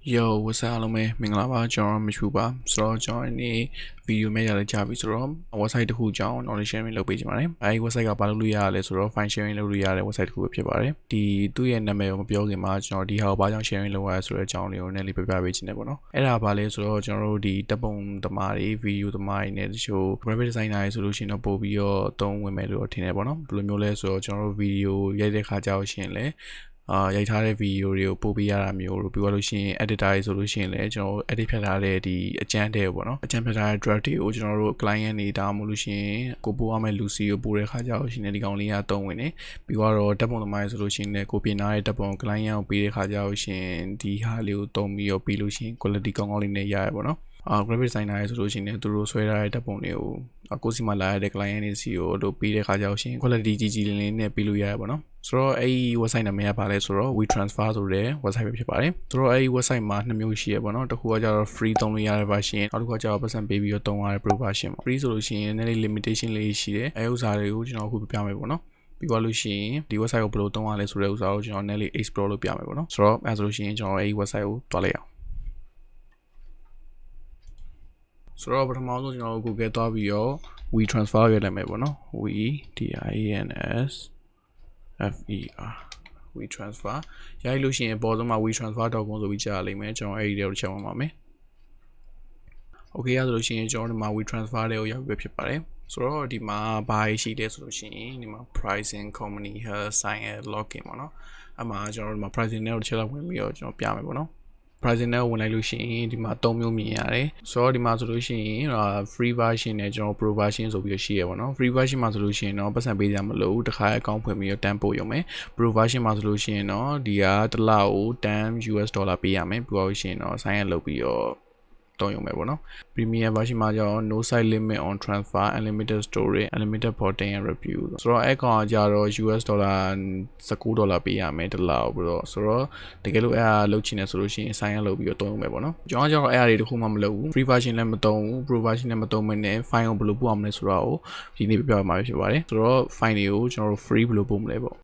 Yo, what's up အားလုံးပဲမင်္ဂလာပါကျွန်တော်မချူပါဆိုတော့ကျွန်တော်ဒီဗီဒီယိုမဲ့ရတဲ့ကြာပြီဆိုတော့ website တစ်ခုအကြောင်း knowledge sharing လုပ်ပေးချင်ပါတယ်အဲဒီ website ကဘာလုပ်လို့ရရလဲဆိုတော့ file sharing လုပ်လို့ရတဲ့ website တစ်ခုပဲဖြစ်ပါတယ်ဒီသူ့ရဲ့နာမည်ကိုမပြောခင်မှာကျွန်တော်ဒီဟာကိုဘာကြောင့် sharing လုပ်ရလဲဆိုတဲ့အကြောင်းလေးကိုနည်းလေးပြပြပေးချင်တယ်ပေါ့နော်အဲ့ဒါဘာလဲဆိုတော့ကျွန်တော်တို့ဒီတပ်ပုံသမားတွေဗီဒီယိုသမားတွေနဲ့တချို့ graphic designer တွေဆိုလို့ရှိရင်တော့ပို့ပြီးတော့အသုံးဝင်မယ်လို့ထင်တယ်ပေါ့နော်ဘယ်လိုမျိုးလဲဆိုတော့ကျွန်တော်တို့ဗီဒီယိုရိုက်တဲ့ခါကြောက်ရှင်လဲရိုက်ထားတဲ့ဗီဒီယိုတွေကိုပို့ပေးရတာမျိုးတို့ပြီးတော့လို့ရှိရင် editor တွေဆိုလို့ရှိရင်လည်းကျွန်တော်တို့ edit ဖြတ်ထားတဲ့ဒီအကျန်းတဲ့ပေါ့နော်အကျန်းဖြတ်ထားတဲ့ draft တွေကိုကျွန်တော်တို့ client တွေဒါမှမဟုတ်လို့ရှိရင်ကိုပို့ရမယ့်လူစီကိုပို့တဲ့ခါကျတော့ရှိနေဒီကောင်လေးကတုံးဝင်နေပြီးတော့တပ်ပုံသမားတွေဆိုလို့ရှိရင်လည်းကိုပြင်ထားတဲ့တပ်ပုံ client ကိုပေးတဲ့ခါကျတော့ရှင်ဒီဟာလေးကိုတုံးပြီးတော့ပြီးလို့ရှိရင် quality ကောင်းကောင်းလေးနဲ့ရရပါတော့graphic designer တွေဆိုလို့ရှိရင်သူတို့ဆွဲထားတဲ့တပ်ပုံတွေကိုကိုစီမှာလာရတဲ့ client တွေစီကိုတို့ပေးတဲ့ခါကျတော့ရှင် quality ကြီးကြီးလေးနဲ့ပေးလို့ရရပါတော့ဆိုတော့အဲ့ဒီ website နာမည်ကဘာလဲဆိုတော့ WeTransfer ဆိုတဲ့ website ပဲဖြစ်ပါတယ်ဆိုတော့အဲ့ဒီ website မှာနှစ်မျိုးရှိရပါတော့တစ်ခုကကျတော့ free သုံးလို့ရတဲ့ version နောက်တစ်ခုကကျတော့ပတ်စံပေးပြီးတော့သုံးရတဲ့ pro version ပါ free ဆိုလို့ရှိရင်နည်းနည်း limitation လေးရှိတယ်အဲ့ဥစ္စာတွေကိုကျွန်တော်အခုပြမယ်ပေါ့နော်ပြီးသွားလို့ရှိရင်ဒီ website ကိုဘယ်လိုသုံးရလဲဆိုတဲ့ဥစ္စာကိုကျွန်တော်နည်းလေး explore လုပ်ပြမယ်ပေါ့နော်ဆိုတော့အဲ့ဆိုလို့ရှိရင်ကျွန်တော်အဲ့ဒီ website ကိုတွားလိုက်အောင်ဆိုတော့ပထမဆုံးကျွန်တော် Google သွားပြီးတော့ WeTransfer ရလိုက်မယ်ပေါ့နော် WeTransfer ရိုက်လို့ရှိရင်အပေါ်ဆုံးမှာ WeTransfer.com ဆိုပြီးကြားရလိမ့်မယ်ကျွန်တော်အဲ့ဒီတွေကိုချက်ဝင်ပါမယ် Okay ရဆိုလို့ရှိရင်ကျွန်တော်ဒီမှာ WeTransfer တွေကိုရောက်ပြီဖြစ်ပါတယ်ဆိုတော့ဒီမှာဘာရှိလဲဆိုလို့ရှိရင်ဒီမှာ pricing company health sign and login ပေါ့နော်အမှကျွန်တော်ဒီမှာ pricing တွေကိုချက်လောက်ဝင်ပြီးတော့ကျွန်တော်ပြမယ်ပေါ့နော် pricing နဲ့ဝင်လိုက်လို့ရှိရင်ဒီမှာ၃မျိုးမြင်ရတယ်ဆိုတော့ဒီမှာဆိုလို့ရှိရင် free version နဲ့ကျွန်တော် pro version ဆိုပြီးရှိရပါတော့ free version မှာဆိုလို့ရှိရင်တော့ပတ်စံပေးကြမလို့တစ်ခါအကောင့်ဖွင့်ပြီးတော့တန်းပို့ရုံပဲ pro version မှာဆိုလို့ရှိရင်တော့ဒီကတစ်လကို10 US dollar ပေးရမယ်ပြီးတော့ရှိရင်တော့ sign up လုပ်ပြီးတော့တုံးရုံပဲပေါ့နော် premium version မှာကျတော့ no site limit on transfer unlimited storage unlimited porting and review ဆိုတော့အဲ့ကောင်ကကျတော့ US dollar 19 dollar ပေးရမယ်တစ်လောက်ပြီးတော့ဆိုတော့တကယ်လို့အဲ့ဒါလုပ်ချင်တယ်ဆိုလို့ရှိရင် sign up လုပ်ပြီးတော့တုံးရုံပဲပေါ့နော်ကျွန်တော်ကျတော့အဲ့အရာတွေတခုမှမလုပ်ဘူး free version လည်းမတုံးဘူး pro version လည်းမတုံးမနဲ့ file ကိုဘယ်လိုပို့အောင်လဲဆိုတော့ဒီနေ့ပြပြမှာဖြစ်ပါတယ်ဆိုတော့ file တွေကိုကျွန်တော်တို့ free ဘယ်လိုပို့မလဲပေါ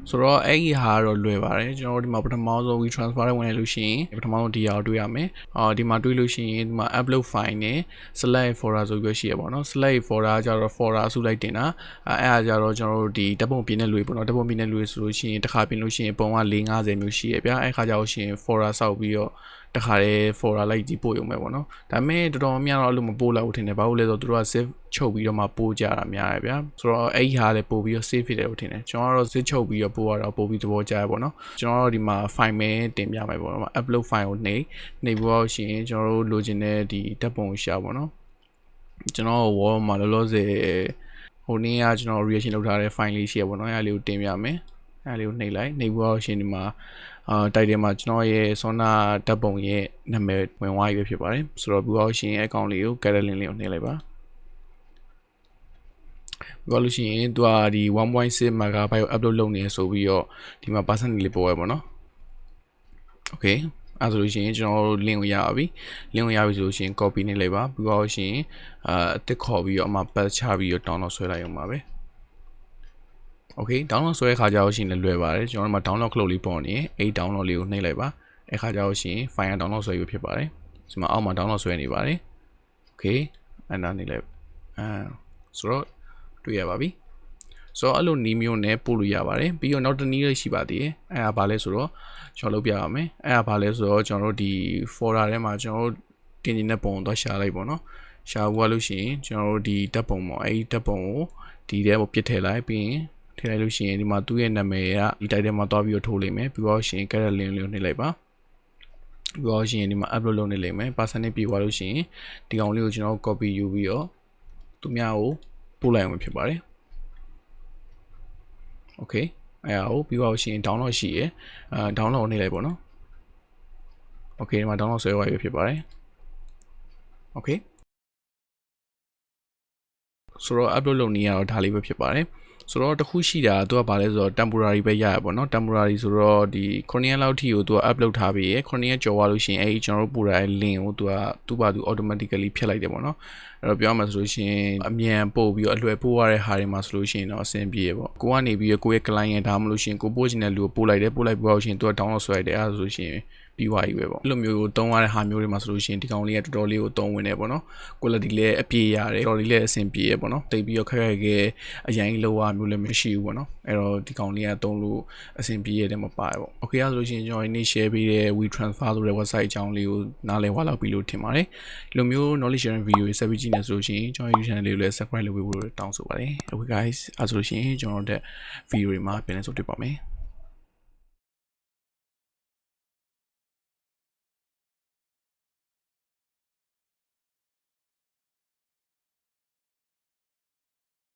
့ဆိုတော့အဲ့ဒီဟာတော့လွယ်ပါတယ်ကျွန်တော်တို့ဒီမှာပထမဆုံး WeTransfer နဲ့ဝင်လိုက်လို့ရှိရင်ပထမဆုံးဒီဟာကိုတွေ့ရမယ်ဒီမှာတွေ့လို့ရှိရင်ဒီမှာ upload file နဲ့ select folder ဆိုပြီးရှိရပါတော့ select folder ကျတော့ folder အစုလိုက်တင်တာအဲ့ဒါကျတော့ကျွန်တော်တို့ဒီဓာတ်ပုံပြင်တဲ့လူတွေပေါ့နော်ဓာတ်ပုံပြင်တဲ့လူတွေဆိုလို့ရှိရင်တစ်ခါပြင်လို့ရှိရင်ပုံက450မျိုးရှိရဗျာအဲ့ခါကျတော့ရှိရင် folder ဆောက်ပြီးတော့တခါလေ folder လိုက်ကြည့်ပို့ရုံပဲပေါ့နော်ဒါပေမဲ့တော်တော်များများတော့အဲ့လိုမပို့လောက်ဘူးထင်တယ်ဘာလို့လဲဆိုတော့သူတို့က save ချုပ်ပြီးတော့မှပို့ကြတာများတယ်ဗျာဆိုတော့အဲ့ဒီဟာလည်းပို့ပြီးတော့ save ဖြစ်တယ်လို့ထင်တယ်ကျွန်တော်ကတော့ save ချုပ်ပြီးတော့ပို့ရတော့ပို့ပြီးသဘောကျရပေါ့နော်ကျွန်တော်တို့ဒီမှာ file မဲတင်ပြမယ်ပေါ့နော် upload file ကိုနှိပ်ပြီးတော့ရှင်ကျွန်တော်တို့လိုချင်တဲ့ဒီဓာတ်ပုံရှာပေါ့နော်ကျွန်တော် wall မှာလောလောဆယ်ဟိုနေ့ကကျွန်တော် reaction လုပ်ထားတဲ့ file လေးရှိရပေါ့နော်အဲ့ဒါလေးကိုတင်ပြမယ်အဲ့ဒါလေးကိုနှိပ်လိုက်ပြီးတော့ရှင်ဒီမှာတိုက်တယ်မှာကျွန်တော်ရဲ့ Sona ဓာတ်ပုံရဲ့နာမည်ဝင်သွားပြီဖြစ်ပါတယ်ဆိုတော့ပြီးတော့ရှင်ရဲ့ account လေးကို caret link လေးကိုနှိပ်လိုက်ပါပြီးတော့လို့ရှိရင်သူကဒီ1.6 MB ကို upload လုပ်နေဆိုပြီးတော့ဒီမှာ percentage လေးပေါ်ရပါတော့ Okay အဲ့ဆိုလို့ရှိရင်ကျွန်တော် link ကိုရပါပြီ link ကိုရပြီဆိုလို့ရှိရင် copy နှိပ်လိုက်ပါပြီးတော့ရှင်အတစ်ခေါ်ပြီးတော့အမှ patch ချပြီးတော့ download ဆွဲလိုက်အောင်ပါပဲOkay download ဆွဲခါကြလို့ရှိရင်လည်းလွယ်ပါတယ်ကျွန်တော်တို့မှာ download ခလုတ်လေးပေါ်နေအဲ့ download လေးကိုနှိပ်လိုက်ပါအဲ့ခါကြလို့ရှိရင် file download ဆွဲရဖြစ်ပါတယ်ဒီမှာအောက်မှာ download ဆွဲနေပါတယ် Okay အဲ့ဒါနှိပ်လိုက်ဆိုတော့တွေ့ရပါပြီဆိုတော့အဲ့လိုနီးမျိုးနဲ့ပို့လို့ရပါတယ်ပြီးတော့နောက်တစ်နည်းလေးရှိပါသေးတယ်အဲ့ဒါဘာလဲဆိုတော့ကျွန်တော်လုပ်ပြရမယ်အဲ့ဒါဘာလဲဆိုတော့ကျွန်တော်တို့ဒီ folder ထဲမှာကျွန်တော်တို့တင်နေတဲ့ပုံကိုတော့ရှာလိုက်ပေါ့နော်ရှာဖို့လို့ရှိရင်ကျွန်တော်တို့ဒီဓာတ်ပုံပေါ့အဲ့ဒီဓာတ်ပုံကိုဒီထဲမှာပြစ်ထည့်လိုက်ပြီးရင်ထည့်လိုက်လို့ရှိရင်ဒီမှာသူ့ရဲ့နာမည်ကဒီ title မှာသွားပြီးတော့ထိုးလိမ့်မယ်ပြီးတော့ရှင် caret link လေးကိုနှိပ်လိုက်ပါပြီးတော့ရှင်ဒီမှာ upload လုပ်နေလိမ့်မယ် percentage ပြေသွားလို့ရှိရင်ဒီကောင်လေးကိုကျွန်တော် copy ယူပြီးတော့သူများကိုပို့လိုက်အောင်ဖြစ်ပါတယ် Okay အဲ့ဒါကိုပြီးတော့ရှင် download ရှိရယ်download နှိပ်လိုက်ပေါ့နော် Okay ဒီမှာ download ဆွဲသွားပြီဖြစ်ပါတယ် Okay ဆိုတော့ upload လုပ်နေရတော့ဒါလေးပဲဖြစ်ပါတယ်ဆိုတော့တခုရှိတာသူကဘာလဲဆိုတော့ temporary ပဲရရပေါ့နော် temporary ဆိုတော့ဒီ9ရက်လောက်ထိကိုသူက upload ထားပြီးရ9ရက်ကျော်သွားလို့ရှိရင်အဲ့ကျွန်တော်တို့ပို့ထားတဲ့ link ကိုသူက automatically ဖြတ်လိုက်တယ်ပေါ့နော်အဲ့တော့ပြောမှဆိုလို့ရှိရင်အမြန်ပို့ပြီးတော့အလွယ်ပို့ရတဲ့ဟာတွေမှာဆိုလို့ရှိရင်တော့အဆင်ပြေရပေါ့ကိုကနေပြီးကိုယ့်ရဲ့ client ဒါမှမဟုတ်ရှင်ကိုပို့ချင်တဲ့လူကိုပို့လိုက်တယ်ပို့လိုက်ပြီးတော့ရှင်သူက download ဆွဲလိုက်တယ်အဲ့ဒါဆိုလို့ရှိရင်ပြီးသွားပြီပဲပေါ့အဲ့လိုမျိုးသုံးရတဲ့ဟာမျိုးတွေမှာဆိုလို့ရှိရင်ဒီကောင်လေးကတော်တော်လေးကိုသုံးဝင်နေပေါ့နော် quality လည်းအပြည့်ရတယ်တော်တော်လေးလည်းအဆင်ပြေရပေါ့နော်တိတ်ပြီးတော့ခက်ခက်အရင်လောက်ရမျိုးလည်းမရှိဘူးပေါ့နော်အဲ့တော့ဒီကောင်လေးကသုံးလို့အဆင်ပြေရတယ်မပါဘူးပေါ့ okay အဲ့ဆိုလို့ရှိရင်ကျွန်တော်ဒီနေ့ share ပေးတဲ့ WeTransfer ဆိုတဲ့ website အကြောင်းလေးကိုနားလည်သွားလောက်ပြီလို့ထင်ပါတယ်ဒီလိုမျိုး knowledge sharing video တွေဆက်ပြီးကြည့်နေဆိုလို့ရှိရင်ကျွန်တော် YouTube channel လေးကိုလည်း subscribe လုပ်ပေးဖို့တောင်းဆိုပါတယ် okay guys အဲ့ဆိုလို့ရှိရင်ကျွန်တော်တို့ video တွေမှာပြန်လည်ဆုံတွေ့ပါမယ်